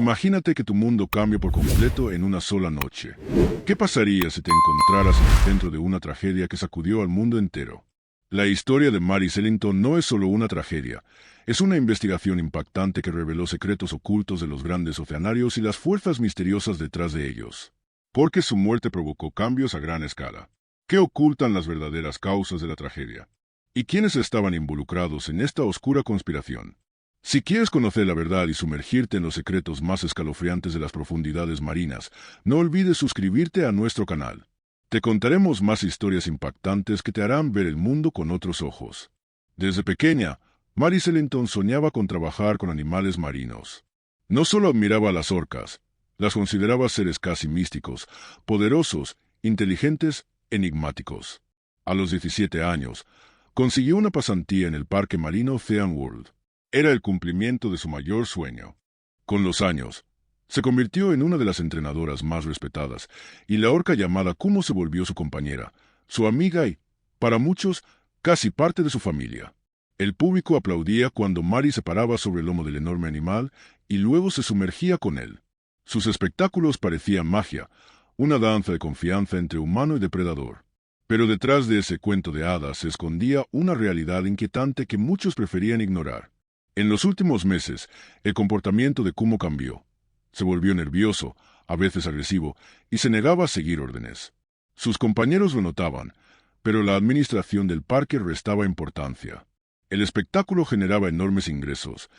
Imagínate que tu mundo cambia por completo en una sola noche. ¿Qué pasaría si te encontraras en el centro de una tragedia que sacudió al mundo entero? La historia de Mary Sellington no es solo una tragedia, es una investigación impactante que reveló secretos ocultos de los grandes oceanarios y las fuerzas misteriosas detrás de ellos. Porque su muerte provocó cambios a gran escala. ¿Qué ocultan las verdaderas causas de la tragedia? ¿Y quiénes estaban involucrados en esta oscura conspiración? Si quieres conocer la verdad y sumergirte en los secretos más escalofriantes de las profundidades marinas, no olvides suscribirte a nuestro canal. Te contaremos más historias impactantes que te harán ver el mundo con otros ojos. Desde pequeña, Mary Sellington soñaba con trabajar con animales marinos. No solo admiraba a las orcas, las consideraba seres casi místicos, poderosos, inteligentes, enigmáticos. A los 17 años, consiguió una pasantía en el parque marino Ocean World. Era el cumplimiento de su mayor sueño. Con los años, se convirtió en una de las entrenadoras más respetadas, y la orca llamada Kumo se volvió su compañera, su amiga y, para muchos, casi parte de su familia. El público aplaudía cuando Mary se paraba sobre el lomo del enorme animal y luego se sumergía con él. Sus espectáculos parecían magia, una danza de confianza entre humano y depredador. Pero detrás de ese cuento de hadas se escondía una realidad inquietante que muchos preferían ignorar. En los últimos meses, el comportamiento de Kumo cambió. Se volvió nervioso, a veces agresivo, y se negaba a seguir órdenes. Sus compañeros lo notaban, pero la administración del parque restaba importancia. El espectáculo generaba enormes ingresos: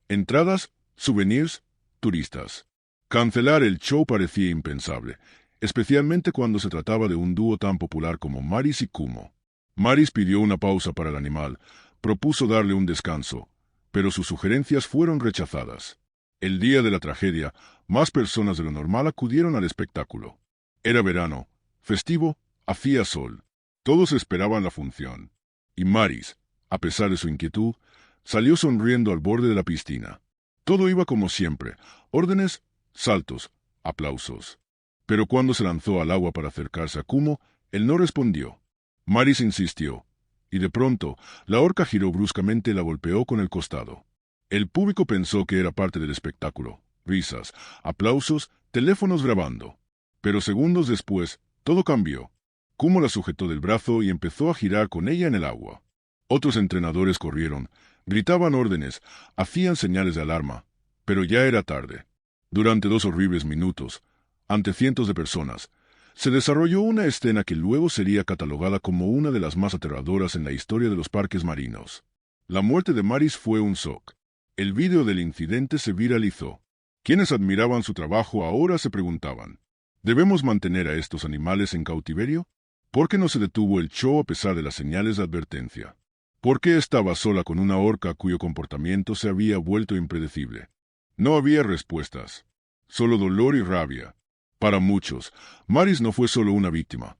entradas, souvenirs, turistas. Cancelar el show parecía impensable, especialmente cuando se trataba de un dúo tan popular como Maris y Kumo. Maris pidió una pausa para el animal, propuso darle un descanso, pero sus sugerencias fueron rechazadas. El día de la tragedia, más personas de lo normal acudieron al espectáculo. Era verano, festivo, hacía sol. Todos esperaban la función. Y Maris, a pesar de su inquietud, salió sonriendo al borde de la piscina. Todo iba como siempre: órdenes, saltos, aplausos. Pero cuando se lanzó al agua para acercarse a Kumo, él no respondió. Maris insistió, y de pronto, la orca giró bruscamente y la golpeó con el costado. El público pensó que era parte del espectáculo: risas, aplausos, teléfonos grabando. Pero segundos después, todo cambió. Kumo la sujetó del brazo y empezó a girar con ella en el agua. Otros entrenadores corrieron, gritaban órdenes, hacían señales de alarma, pero ya era tarde. Durante 2 horribles minutos, ante cientos de personas, se desarrolló una escena que luego sería catalogada como una de las más aterradoras en la historia de los parques marinos. La muerte de Maris fue un shock. El vídeo del incidente se viralizó. Quienes admiraban su trabajo ahora se preguntaban: ¿debemos mantener a estos animales en cautiverio? ¿Por qué no se detuvo el show a pesar de las señales de advertencia? ¿Por qué estaba sola con una orca cuyo comportamiento se había vuelto impredecible? No había respuestas, solo dolor y rabia. Para muchos, Maris no fue solo una víctima.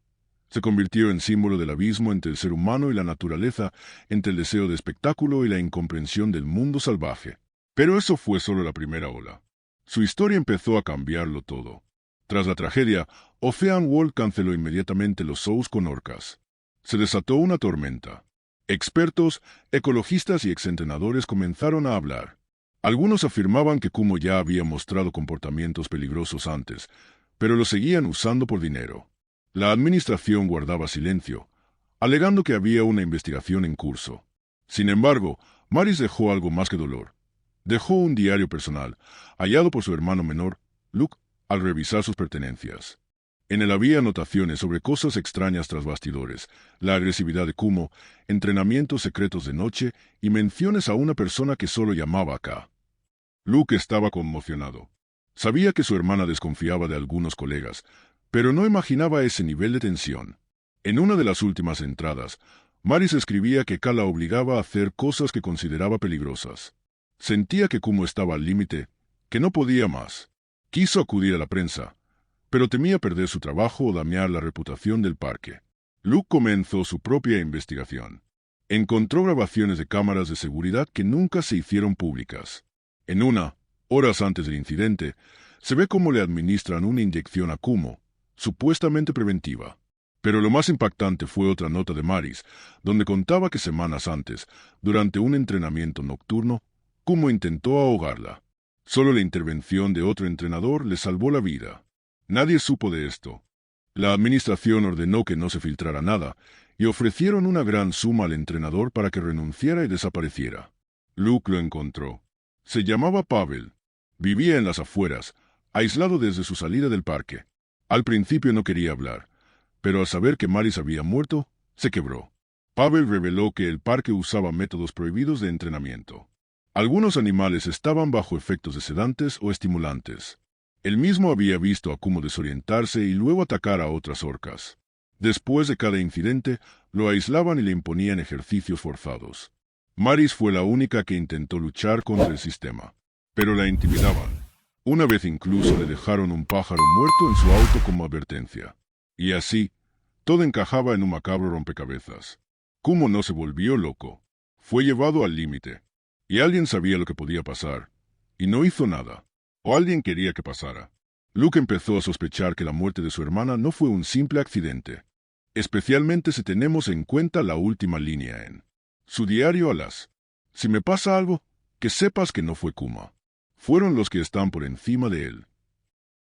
Se convirtió en símbolo del abismo entre el ser humano y la naturaleza, entre el deseo de espectáculo y la incomprensión del mundo salvaje. Pero eso fue solo la primera ola. Su historia empezó a cambiarlo todo. Tras la tragedia, Ocean World canceló inmediatamente los shows con orcas. Se desató una tormenta. Expertos, ecologistas y exentrenadores comenzaron a hablar. Algunos afirmaban que Kumo ya había mostrado comportamientos peligrosos antes, pero lo seguían usando por dinero. La administración guardaba silencio, alegando que había una investigación en curso. Sin embargo, Maris dejó algo más que dolor. Dejó un diario personal, hallado por su hermano menor, Luke, al revisar sus pertenencias. En él había anotaciones sobre cosas extrañas tras bastidores, la agresividad de Kumo, entrenamientos secretos de noche y menciones a una persona que solo llamaba acá. Luke estaba conmocionado. Sabía que su hermana desconfiaba de algunos colegas, pero no imaginaba ese nivel de tensión. En una de las últimas entradas, Maris escribía que K la obligaba a hacer cosas que consideraba peligrosas. Sentía que Kumo estaba al límite, que no podía más. Quiso acudir a la prensa, pero temía perder su trabajo o dañar la reputación del parque. Luke comenzó su propia investigación. Encontró grabaciones de cámaras de seguridad que nunca se hicieron públicas. En una, horas antes del incidente, se ve cómo le administran una inyección a Kumo, supuestamente preventiva. Pero lo más impactante fue otra nota de Maris, donde contaba que semanas antes, durante un entrenamiento nocturno, Kumo intentó ahogarla. Solo la intervención de otro entrenador le salvó la vida. Nadie supo de esto. La administración ordenó que no se filtrara nada, y ofrecieron una gran suma al entrenador para que renunciara y desapareciera. Luke lo encontró. Se llamaba Pavel. Vivía en las afueras, aislado desde su salida del parque. Al principio no quería hablar, pero al saber que Maris había muerto, se quebró. Pavel reveló que el parque usaba métodos prohibidos de entrenamiento. Algunos animales estaban bajo efectos de sedantes o estimulantes. Él mismo había visto a Kumo desorientarse y luego atacar a otras orcas. Después de cada incidente, lo aislaban y le imponían ejercicios forzados. Maris fue la única que intentó luchar contra el sistema, pero la intimidaban. Una vez incluso le dejaron un pájaro muerto en su auto como advertencia. Y así, todo encajaba en un macabro rompecabezas. Kumo no se volvió loco. Fue llevado al límite. Y alguien sabía lo que podía pasar, y no hizo nada. O alguien quería que pasara. Luke empezó a sospechar que la muerte de su hermana no fue un simple accidente. Especialmente si tenemos en cuenta la última línea en su diario Alas. Si me pasa algo, que sepas que no fue Kuma. Fueron los que están por encima de él.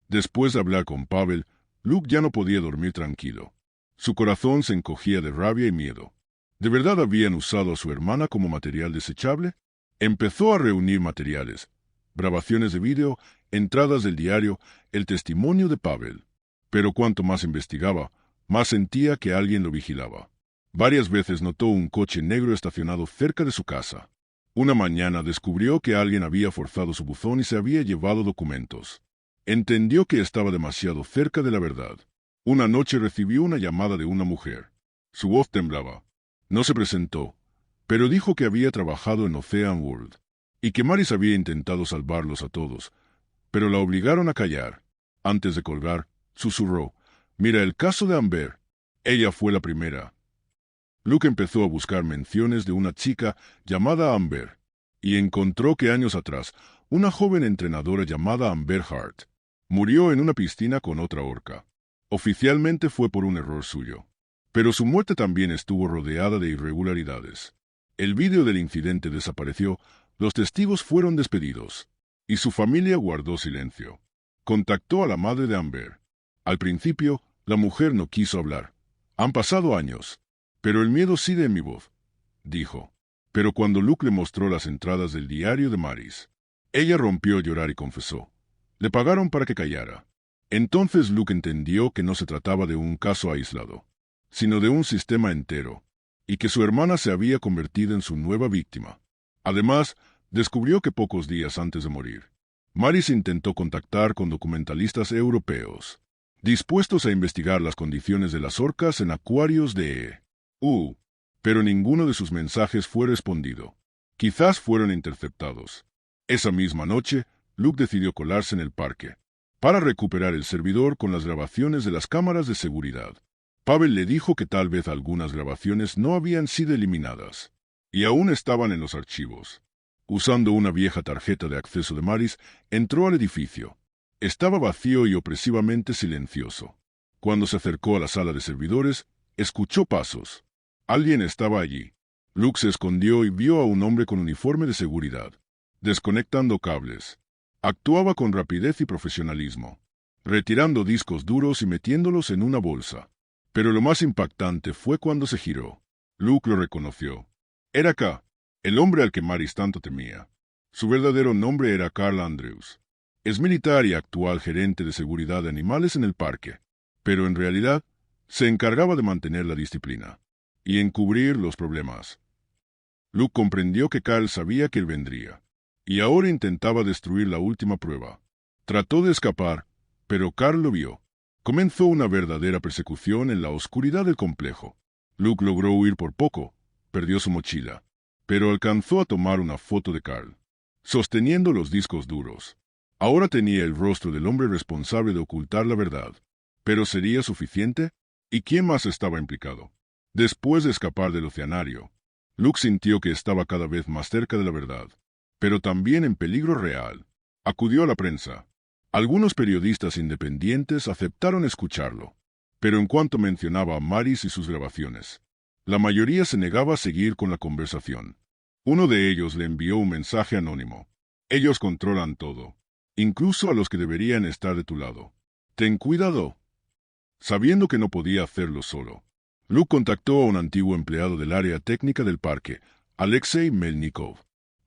Después de hablar con Pavel, Luke ya no podía dormir tranquilo. Su corazón se encogía de rabia y miedo. ¿De verdad habían usado a su hermana como material desechable? Empezó a reunir materiales, grabaciones de vídeo, entradas del diario, el testimonio de Pavel. Pero cuanto más investigaba, más sentía que alguien lo vigilaba. Varias veces notó un coche negro estacionado cerca de su casa. Una mañana descubrió que alguien había forzado su buzón y se había llevado documentos. Entendió que estaba demasiado cerca de la verdad. Una noche recibió una llamada de una mujer. Su voz temblaba. No se presentó, pero dijo que había trabajado en Ocean World, y que Maris había intentado salvarlos a todos, pero la obligaron a callar. Antes de colgar, susurró, «Mira el caso de Amber. Ella fue la primera». Luke empezó a buscar menciones de una chica llamada Amber, y encontró que años atrás, una joven entrenadora llamada Amber Hart murió en una piscina con otra orca. Oficialmente fue por un error suyo, pero su muerte también estuvo rodeada de irregularidades. El vídeo del incidente desapareció, los testigos fueron despedidos, y su familia guardó silencio. Contactó a la madre de Amber. Al principio, la mujer no quiso hablar. «Han pasado años, pero el miedo sigue en mi voz», dijo. Pero cuando Luke le mostró las entradas del diario de Maris, ella rompió a llorar y confesó. Le pagaron para que callara. Entonces Luke entendió que no se trataba de un caso aislado, sino de un sistema entero, y que su hermana se había convertido en su nueva víctima. Además, descubrió que pocos días antes de morir, Maris intentó contactar con documentalistas europeos, dispuestos a investigar las condiciones de las orcas en acuarios de EU, pero ninguno de sus mensajes fue respondido. Quizás fueron interceptados. Esa misma noche, Luke decidió colarse en el parque, para recuperar el servidor con las grabaciones de las cámaras de seguridad. Pavel le dijo que tal vez algunas grabaciones no habían sido eliminadas, y aún estaban en los archivos. Usando una vieja tarjeta de acceso de Maris, entró al edificio. Estaba vacío y opresivamente silencioso. Cuando se acercó a la sala de servidores, escuchó pasos. Alguien estaba allí. Luke se escondió y vio a un hombre con uniforme de seguridad, desconectando cables. Actuaba con rapidez y profesionalismo, retirando discos duros y metiéndolos en una bolsa. Pero lo más impactante fue cuando se giró. Luke lo reconoció. Era K, el hombre al que Maris tanto temía. Su verdadero nombre era Carl Andrews. Es militar y actual gerente de seguridad de animales en el parque, pero en realidad se encargaba de mantener la disciplina y encubrir los problemas. Luke comprendió que Carl sabía que él vendría, y ahora intentaba destruir la última prueba. Trató de escapar, pero Carl lo vio. Comenzó una verdadera persecución en la oscuridad del complejo. Luke logró huir por poco, perdió su mochila, pero alcanzó a tomar una foto de Carl, sosteniendo los discos duros. Ahora tenía el rostro del hombre responsable de ocultar la verdad. ¿Pero sería suficiente? ¿Y quién más estaba implicado? Después de escapar del oceanario, Luke sintió que estaba cada vez más cerca de la verdad, pero también en peligro real. Acudió a la prensa. Algunos periodistas independientes aceptaron escucharlo, pero en cuanto mencionaba a Maris y sus grabaciones, la mayoría se negaba a seguir con la conversación. Uno de ellos le envió un mensaje anónimo. Ellos controlan todo, incluso a los que deberían estar de tu lado. Ten cuidado. Sabiendo que no podía hacerlo solo, Luke contactó a un antiguo empleado del área técnica del parque, Alexei Melnikov.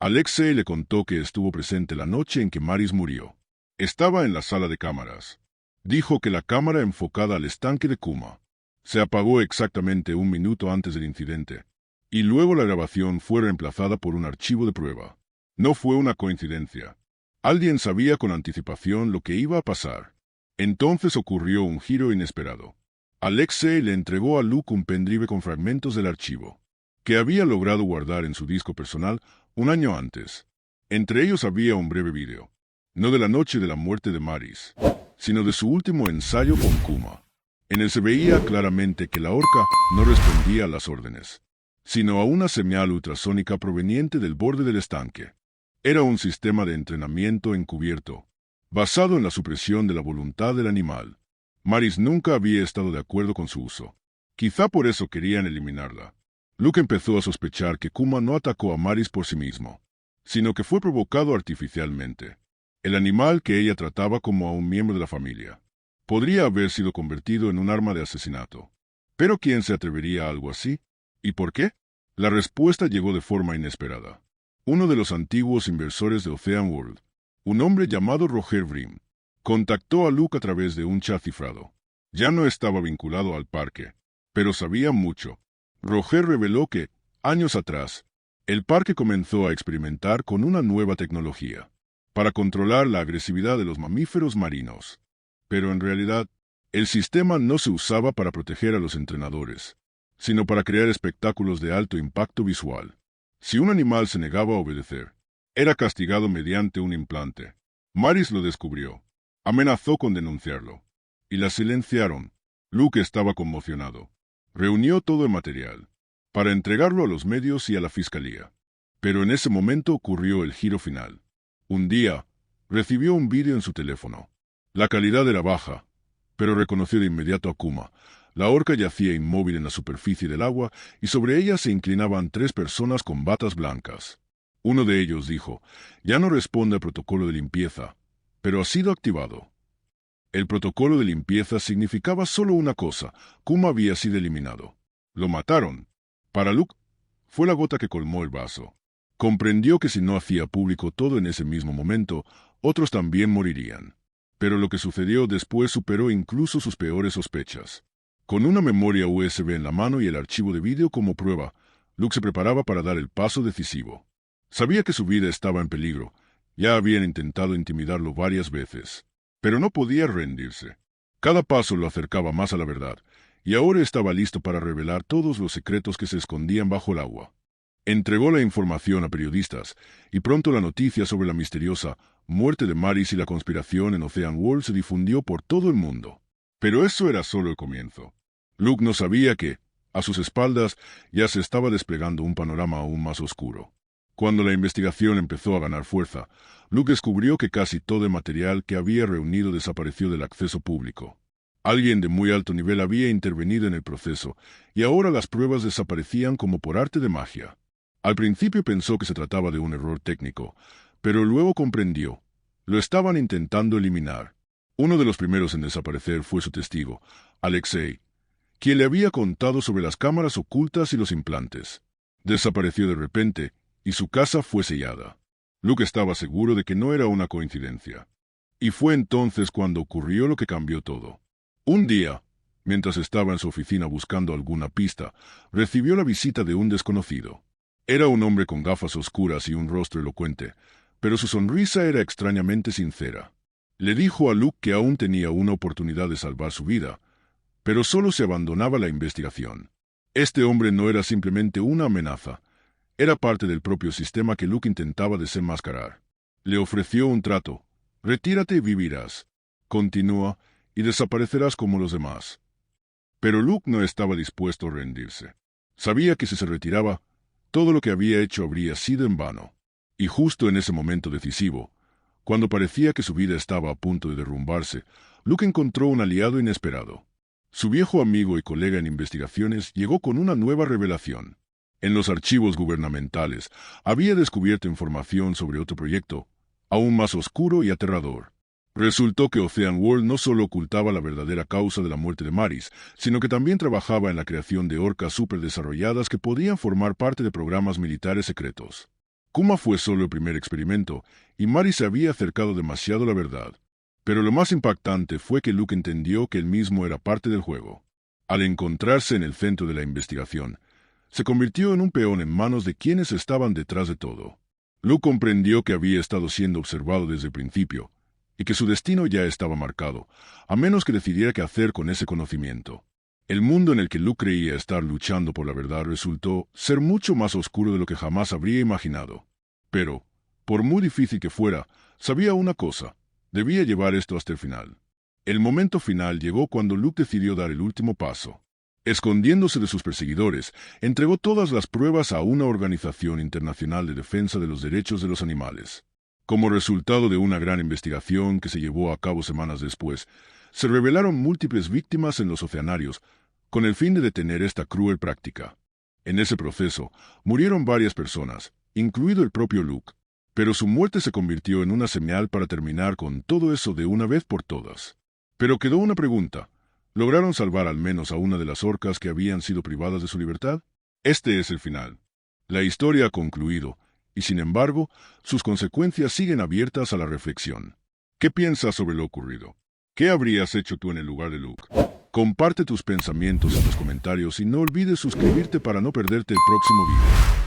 Alexei le contó que estuvo presente la noche en que Maris murió. Estaba en la sala de cámaras. Dijo que la cámara enfocada al estanque de Kuma se apagó exactamente un minuto antes del incidente, y luego la grabación fue reemplazada por un archivo de prueba. No fue una coincidencia. Alguien sabía con anticipación lo que iba a pasar. Entonces ocurrió un giro inesperado. Alexei le entregó a Luke un pendrive con fragmentos del archivo, que había logrado guardar en su disco personal un año antes. Entre ellos había un breve vídeo, no de la noche de la muerte de Maris, sino de su último ensayo con Kuma. En él se veía claramente que la orca no respondía a las órdenes, sino a una señal ultrasónica proveniente del borde del estanque. Era un sistema de entrenamiento encubierto, basado en la supresión de la voluntad del animal. Maris nunca había estado de acuerdo con su uso. Quizá por eso querían eliminarla. Luke empezó a sospechar que Kuma no atacó a Maris por sí mismo, sino que fue provocado artificialmente. El animal que ella trataba como a un miembro de la familia podría haber sido convertido en un arma de asesinato. ¿Pero quién se atrevería a algo así? ¿Y por qué? La respuesta llegó de forma inesperada. Uno de los antiguos inversores de Ocean World, un hombre llamado Roger Brim, contactó a Luke a través de un chat cifrado. Ya no estaba vinculado al parque, pero sabía mucho. Roger reveló que, años atrás, el parque comenzó a experimentar con una nueva tecnología para controlar la agresividad de los mamíferos marinos. Pero en realidad, el sistema no se usaba para proteger a los entrenadores, sino para crear espectáculos de alto impacto visual. Si un animal se negaba a obedecer, era castigado mediante un implante. Maris lo descubrió. Amenazó con denunciarlo. Y la silenciaron. Luke estaba conmocionado. Reunió todo el material para entregarlo a los medios y a la fiscalía. Pero en ese momento ocurrió el giro final. Un día, recibió un vídeo en su teléfono. La calidad era baja, pero reconoció de inmediato a Kuma. La orca yacía inmóvil en la superficie del agua y sobre ella se inclinaban 3 personas con batas blancas. Uno de ellos dijo: «Ya no responde al protocolo de limpieza, pero ha sido activado». El protocolo de limpieza significaba solo una cosa: Kuma había sido eliminado. Lo mataron. Para Luke, fue la gota que colmó el vaso. Comprendió que si no hacía público todo en ese mismo momento, otros también morirían. Pero lo que sucedió después superó incluso sus peores sospechas. Con una memoria USB en la mano y el archivo de vídeo como prueba, Luke se preparaba para dar el paso decisivo. Sabía que su vida estaba en peligro. Ya habían intentado intimidarlo varias veces, pero no podía rendirse. Cada paso lo acercaba más a la verdad, y ahora estaba listo para revelar todos los secretos que se escondían bajo el agua. Entregó la información a periodistas, y pronto la noticia sobre la misteriosa muerte de Maris y la conspiración en Ocean World se difundió por todo el mundo. Pero eso era solo el comienzo. Luke no sabía que, a sus espaldas, ya se estaba desplegando un panorama aún más oscuro. Cuando la investigación empezó a ganar fuerza, Luke descubrió que casi todo el material que había reunido desapareció del acceso público. Alguien de muy alto nivel había intervenido en el proceso, y ahora las pruebas desaparecían como por arte de magia. Al principio pensó que se trataba de un error técnico, pero luego comprendió. Lo estaban intentando eliminar. Uno de los primeros en desaparecer fue su testigo, Alexei, quien le había contado sobre las cámaras ocultas y los implantes. Desapareció de repente, y su casa fue sellada. Luke estaba seguro de que no era una coincidencia. Y fue entonces cuando ocurrió lo que cambió todo. Un día, mientras estaba en su oficina buscando alguna pista, recibió la visita de un desconocido. Era un hombre con gafas oscuras y un rostro elocuente, pero su sonrisa era extrañamente sincera. Le dijo a Luke que aún tenía una oportunidad de salvar su vida, pero solo si abandonaba la investigación. Este hombre no era simplemente una amenaza, era parte del propio sistema que Luke intentaba desenmascarar. Le ofreció un trato: retírate y vivirás. Continúa y desaparecerás como los demás. Pero Luke no estaba dispuesto a rendirse. Sabía que si se retiraba, todo lo que había hecho habría sido en vano. Y justo en ese momento decisivo, cuando parecía que su vida estaba a punto de derrumbarse, Luke encontró un aliado inesperado. Su viejo amigo y colega en investigaciones llegó con una nueva revelación. En los archivos gubernamentales había descubierto información sobre otro proyecto, aún más oscuro y aterrador. Resultó que Ocean World no solo ocultaba la verdadera causa de la muerte de Maris, sino que también trabajaba en la creación de orcas superdesarrolladas que podían formar parte de programas militares secretos. Kuma fue solo el primer experimento, y Maris se había acercado demasiado a la verdad. Pero lo más impactante fue que Luke entendió que él mismo era parte del juego. Al encontrarse en el centro de la investigación, se convirtió en un peón en manos de quienes estaban detrás de todo. Luke comprendió que había estado siendo observado desde el principio, y que su destino ya estaba marcado, a menos que decidiera qué hacer con ese conocimiento. El mundo en el que Luke creía estar luchando por la verdad resultó ser mucho más oscuro de lo que jamás habría imaginado. Pero, por muy difícil que fuera, sabía una cosa: debía llevar esto hasta el final. El momento final llegó cuando Luke decidió dar el último paso. Escondiéndose de sus perseguidores, entregó todas las pruebas a una organización internacional de defensa de los derechos de los animales. Como resultado de una gran investigación que se llevó a cabo semanas después, se revelaron múltiples víctimas en los oceanarios, con el fin de detener esta cruel práctica. En ese proceso, murieron varias personas, incluido el propio Luke, pero su muerte se convirtió en una señal para terminar con todo eso de una vez por todas. Pero quedó una pregunta: ¿lograron salvar al menos a una de las orcas que habían sido privadas de su libertad? Este es el final. La historia ha concluido, y sin embargo, sus consecuencias siguen abiertas a la reflexión. ¿Qué piensas sobre lo ocurrido? ¿Qué habrías hecho tú en el lugar de Luke? Comparte tus pensamientos en los comentarios y no olvides suscribirte para no perderte el próximo video.